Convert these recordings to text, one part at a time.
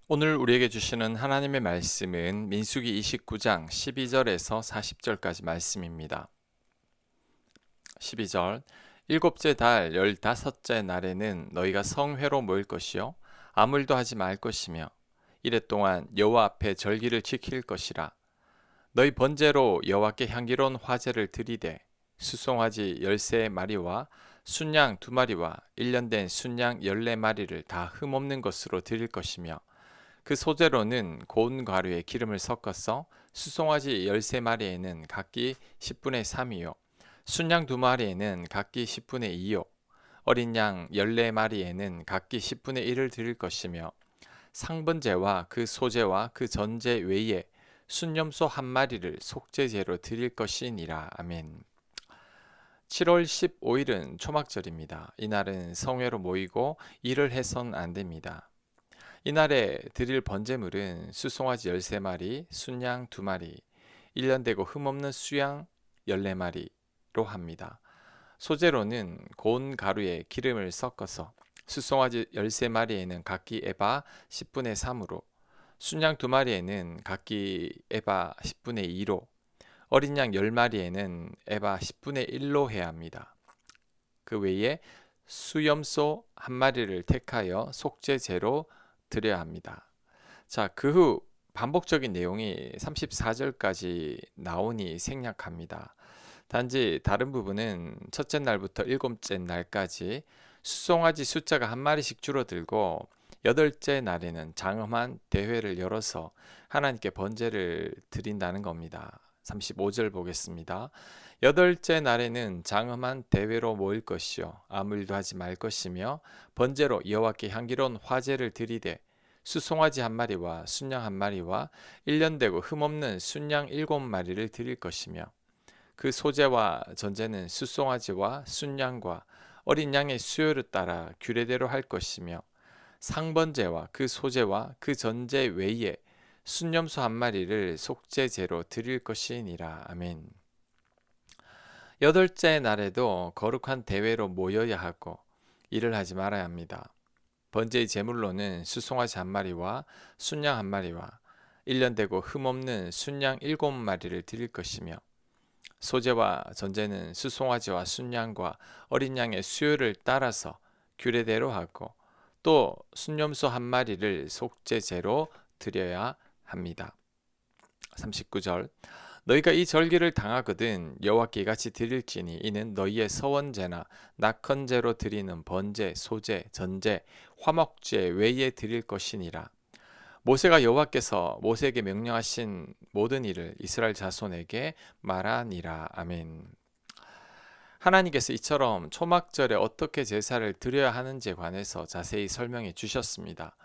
오늘 우리에게 주시는 하나님의 말씀은 민수기 29장 12절에서 40절까지 말씀입니다. 12절 일곱째 달 15째 날에는 너희가 성회로 모일 것이요 아무 일도 하지 말 것이며 이래 동안 여호와 앞에 절기를 지킬 것이라. 너희 번제로 여호와께 향기로운 화제를 드리되 수송아지 13마리와 순양 2마리와 1년 된 순양 14마리를 다 흠없는 것으로 드릴 것이며 그 소재로는 고운 가루에 기름을 섞어서 수송아지 13마리에는 각기 10분의 3이요 순양 2마리에는 각기 10분의 2요 어린 양 14마리에는 각기 10분의 1을 드릴 것이며 상번제와 그 소제와 그 전제 외에 순염소 1마리를 속죄제로 드릴 것이니라. 아멘. 7월 15일은 초막절입니다. 이날은 성회로 모이고 일을 해선 안 됩니다. 이날에 드릴 번제물은 수송아지 13마리, 순양 2마리, 1년 되고 흠없는 수양 14마리로 합니다. 소재로는 고운 가루에 기름을 섞어서 수송아지 13마리에는 각기 에바 10분의 3으로, 순양 2마리에는 각기 에바 10분의 2로, 어린 양 10마리에는 에바 10분의 1로 해야 합니다. 그 외에 수염소 1마리를 택하여 속죄제로 드려야 합니다. 자, 그 후 반복적인 내용이 34절까지 나오니 생략합니다. 단지 다른 부분은 첫째 날부터 일곱째 날까지 수송아지 숫자가 1마리씩 줄어들고 여덟째 날에는 장엄한 대회를 열어서 하나님께 번제를 드린다는 겁니다. 35절 보겠습니다. 여덟째 날에는 장엄한 대회로 모일 것이요 아무 일도 하지 말 것이며 번제로 여호와께 향기로운 화제를 드리되 수송아지 1마리와 순양 1마리와 1년 되고 흠없는 순양 7마리를 드릴 것이며 그 소제와 전제는 수송아지와 순양과 어린 양의 수요를 따라 규례대로 할 것이며 상번제와 그 소제와 그 전제 외에 순염소 1마리를 속죄제로 드릴 것이니라. 아멘. 여덟째 날에도 거룩한 대회로 모여야 하고 일을 하지 말아야 합니다. 번제의 제물로는 수송아지 1마리와 순양 1마리와 1년 되고 흠없는 순양 7마리를 드릴 것이며 소제와 전제는 수송아지와 순양과 어린 양의 수요를 따라서 규례대로 하고 또 순염소 1마리를 속죄제로 드려야 합니다. 39절 너희가 이 절기를 당하거든 여호와께 이같이 드릴지니 이는 너희의 서원제나 낙헌제로 드리는 번제, 소제, 전제, 화목제 외에 드릴 것이니라. 모세가 여호와께서 모세에게 명령하신 모든 일을 이스라엘 자손에게 말하니라. 아멘. 하나님께서 이처럼 초막절에 어떻게 제사를 드려야 하는지에 관해서 자세히 설명해 주셨습니다.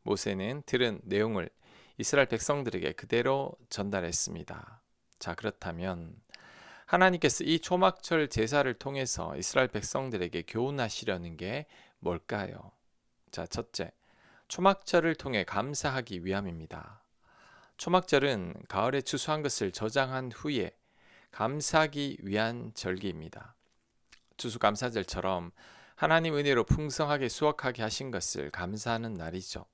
모세는 들은 내용을 이스라엘 백성들에게 그대로 전달했습니다. 자, 그렇다면 하나님께서 이 초막절 제사를 통해서 이스라엘 백성들에게 교훈하시려는 게 뭘까요? 자, 첫째, 초막절을 통해 감사하기 위함입니다. 초막절은 가을에 추수한 것을 저장한 후에 감사하기 위한 절기입니다. 추수감사절처럼 하나님 은혜로 풍성하게 수확하게 하신 것을 감사하는 날이죠.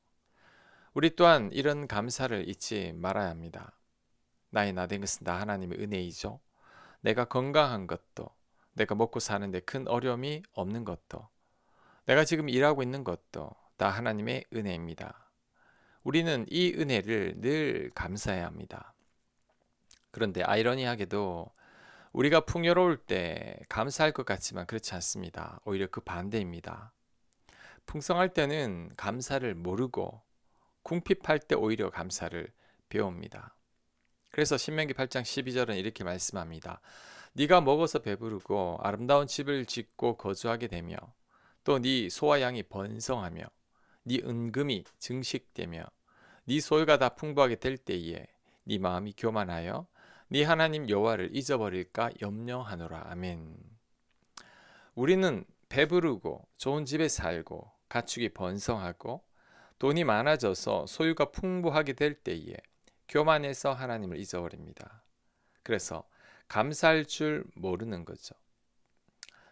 우리 또한 이런 감사를 잊지 말아야 합니다. 나의 나된 것은 다 하나님의 은혜이죠. 내가 건강한 것도, 내가 먹고 사는데 큰 어려움이 없는 것도, 내가 지금 일하고 있는 것도 다 하나님의 은혜입니다. 우리는 이 은혜를 늘 감사해야 합니다. 그런데 아이러니하게도 우리가 풍요로울 때 감사할 것 같지만 그렇지 않습니다. 오히려 그 반대입니다. 풍성할 때는 감사를 모르고 궁핍할 때 오히려 감사를 배웁니다. 그래서 신명기 8장 12절은 이렇게 말씀합니다. 네가 먹어서 배부르고 아름다운 집을 짓고 거주하게 되며 또 네 소와 양이 번성하며 네 은금이 증식되며 네 소유가 다 풍부하게 될 때에 네 마음이 교만하여 네 하나님 여호와를 잊어버릴까 염려하노라. 아멘. 우리는 배부르고 좋은 집에 살고 가축이 번성하고 돈이 많아져서 소유가 풍부하게 될 때에 교만해서 하나님을 잊어버립니다. 그래서 감사할 줄 모르는 거죠.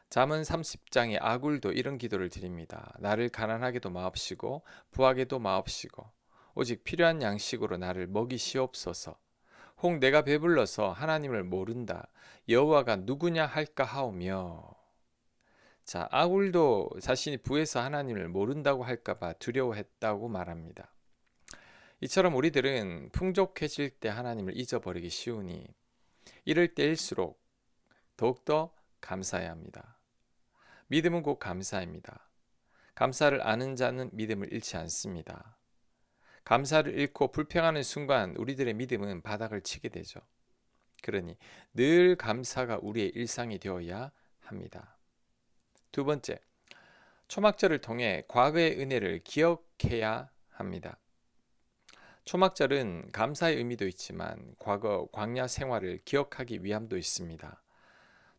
잠언 30장의 아굴도 이런 기도를 드립니다. 나를 가난하게도 마옵시고 부하게도 마옵시고 오직 필요한 양식으로 나를 먹이시옵소서. 혹 내가 배불러서 하나님을 모른다. 여호와가 누구냐 할까 하오며. 자, 아굴도 자신이 부에서 하나님을 모른다고 할까봐 두려워했다고 말합니다. 이처럼 우리들은 풍족해질 때 하나님을 잊어버리기 쉬우니 이럴 때일수록 더욱더 감사해야 합니다. 믿음은 곧 감사입니다. 감사를 아는 자는 믿음을 잃지 않습니다. 감사를 잃고 불평하는 순간 우리들의 믿음은 바닥을 치게 되죠. 그러니 늘 감사가 우리의 일상이 되어야 합니다. 두 번째, 초막절을 통해 과거의 은혜를 기억해야 합니다. 초막절은 감사의 의미도 있지만 과거 광야 생활을 기억하기 위함도 있습니다.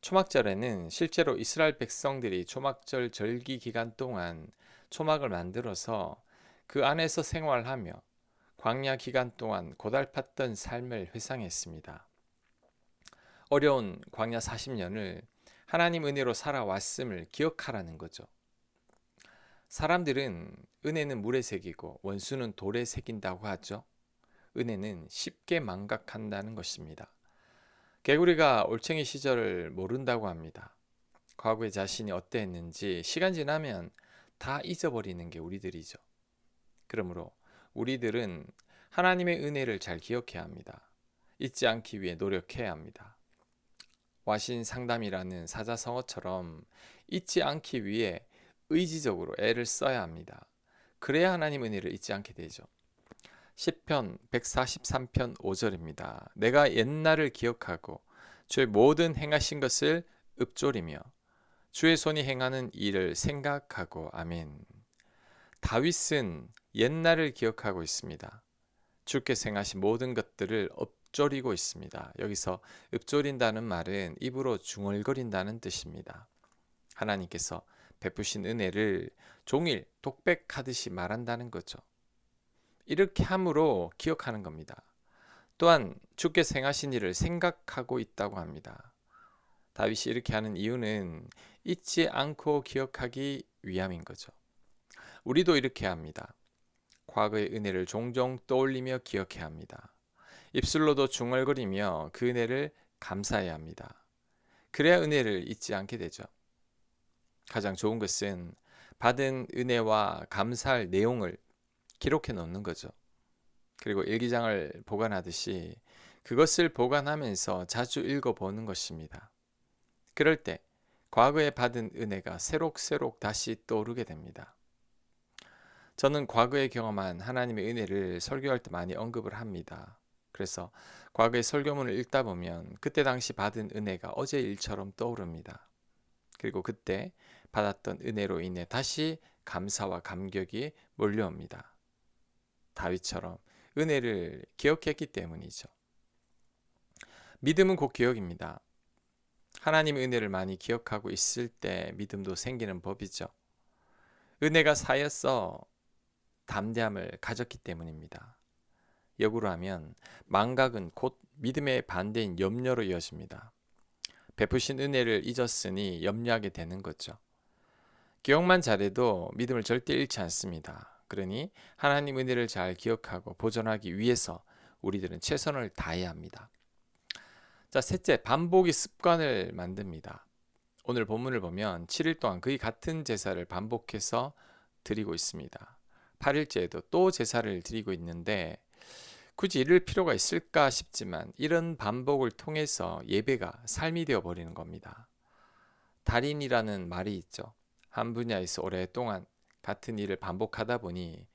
초막절에는 실제로 이스라엘 백성들이 초막절 절기 기간 동안 초막을 만들어서 그 안에서 생활하며 광야 기간 동안 고달팠던 삶을 회상했습니다. 어려운 광야 40년을 하나님 은혜로 살아왔음을 기억하라는 거죠. 사람들은 은혜는 물에 새기고 원수는 돌에 새긴다고 하죠. 은혜는 쉽게 망각한다는 것입니다. 개구리가 올챙이 시절을 모른다고 합니다. 과거에 자신이 어떠했는지 시간 지나면 다 잊어버리는 게 우리들이죠. 그러므로 우리들은 하나님의 은혜를 잘 기억해야 합니다. 잊지 않기 위해 노력해야 합니다. 와신 상담이라는 사자성어처럼 잊지 않기 위해 의지적으로 애를 써야 합니다. 그래야 하나님 은혜를 잊지 않게 되죠. 시편 143편 5절입니다. 내가 옛날을 기억하고 주의 모든 행하신 것을 읊조리며 주의 손이 행하는 일을 생각하고. 아멘. 다윗은 옛날을 기억하고 있습니다. 주께서 행하신 모든 것들을 읊조리고 있습니다. 여기서 읊조린다는 말은 입으로 중얼거린다는 뜻입니다. 하나님께서 베푸신 은혜를 종일 독백하듯이 말한다는 거죠. 이렇게 함으로 기억하는 겁니다. 또한 주께서 행하신 일을 생각하고 있다고 합니다. 다윗이 이렇게 하는 이유는 잊지 않고 기억하기 위함인 거죠. 우리도 이렇게 합니다. 과거의 은혜를 종종 떠올리며 기억해야 합니다. 입술로도 중얼거리며 그 은혜를 감사해야 합니다. 그래야 은혜를 잊지 않게 되죠. 가장 좋은 것은 받은 은혜와 감사할 내용을 기록해 놓는 거죠. 그리고 일기장을 보관하듯이 그것을 보관하면서 자주 읽어보는 것입니다. 그럴 때 과거에 받은 은혜가 새록새록 다시 떠오르게 됩니다. 저는 과거에 경험한 하나님의 은혜를 설교할 때 많이 언급을 합니다. 그래서 과거의 설교문을 읽다 보면 그때 당시 받은 은혜가 어제 일처럼 떠오릅니다. 그리고 그때 받았던 은혜로 인해 다시 감사와 감격이 몰려옵니다. 다윗처럼 은혜를 기억했기 때문이죠. 믿음은 곧 기억입니다. 하나님의 은혜를 많이 기억하고 있을 때 믿음도 생기는 법이죠. 은혜가 쌓여서 담대함을 가졌기 때문입니다. 역으로 하면 망각은 곧 믿음의 반대인 염려로 이어집니다. 베푸신 은혜를 잊었으니 염려하게 되는 거죠. 기억만 잘해도 믿음을 절대 잃지 않습니다. 그러니 하나님 은혜를 잘 기억하고 보존하기 위해서 우리들은 최선을 다해야 합니다. 자, 셋째, 반복이 습관을 만듭니다. 오늘 본문을 보면 7일 동안 거의 같은 제사를 반복해서 드리고 있습니다. 8일째에도 또 제사를 드리고 있는데 굳이 이럴 필요가 있을까 싶지만 이런 반복을 통해서 예배가 삶이 되어 버리는 겁니다. 달인이라는 말이 있죠. 한 분야에서 오랫동안 같은 일을 반복하다 보니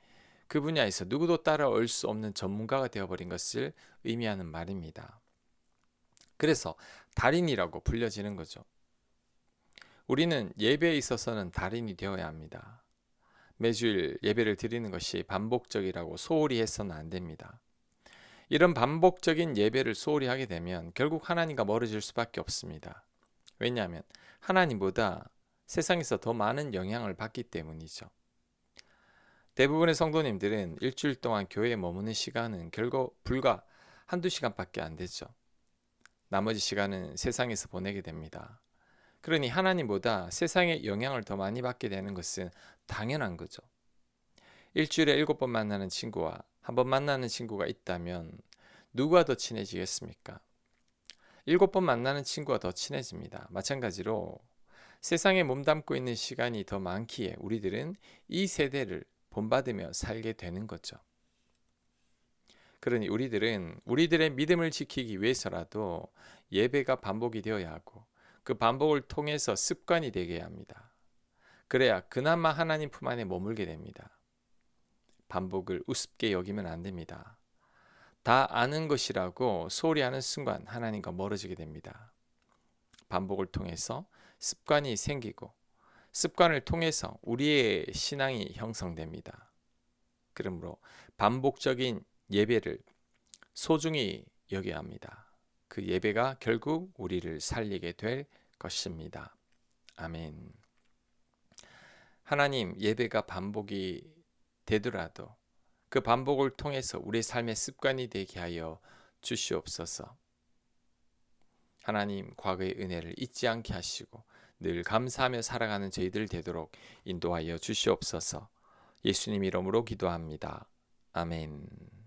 그 분야에서 누구도 따라올 수 없는 전문가가 되어버린 것을 의미하는 말입니다. 그래서 달인이라고 불려지는 거죠. 우리는 예배에 있어서는 달인이 되어야 합니다. 매주일 예배를 드리는 것이 반복적이라고 소홀히 해서는 안 됩니다. 이런 반복적인 예배를 소홀히 하게 되면 결국 하나님과 멀어질 수밖에 없습니다. 왜냐하면 하나님보다 세상에서 더 많은 영향을 받기 때문이죠. 대부분의 성도님들은 일주일 동안 교회에 머무는 시간은 결국 불과 한두 시간밖에 안 되죠. 나머지 시간은 세상에서 보내게 됩니다. 그러니 하나님보다 세상의 영향을 더 많이 받게 되는 것은 당연한 거죠. 일주일에 7번 만나는 친구와 한번 만나는 친구가 있다면 누가 더 친해지겠습니까? 7번 만나는 친구가 더 친해집니다. 마찬가지로 세상에 몸담고 있는 시간이 더 많기에 우리들은 이 세대를 본받으며 살게 되는 거죠. 그러니 우리들은 우리들의 믿음을 지키기 위해서라도 예배가 반복이 되어야 하고 그 반복을 통해서 습관이 되게 해야 합니다. 그래야 그나마 하나님 품 안에 머물게 됩니다. 반복을 우습게 여기면 안 됩니다. 다 아는 것이라고 소홀히 하는 순간 하나님과 멀어지게 됩니다. 반복을 통해서 습관이 생기고 습관을 통해서 우리의 신앙이 형성됩니다. 그러므로 반복적인 예배를 소중히 여겨야 합니다. 그 예배가 결국 우리를 살리게 될 것입니다. 아멘. 하나님, 예배가 반복이 되더라도 그 반복을 통해서 우리의 삶의 습관이 되게 하여 주시옵소서. 하나님, 과거의 은혜를 잊지 않게 하시고 늘 감사하며 살아가는 저희들 되도록 인도하여 주시옵소서. 예수님 이름으로 기도합니다. 아멘.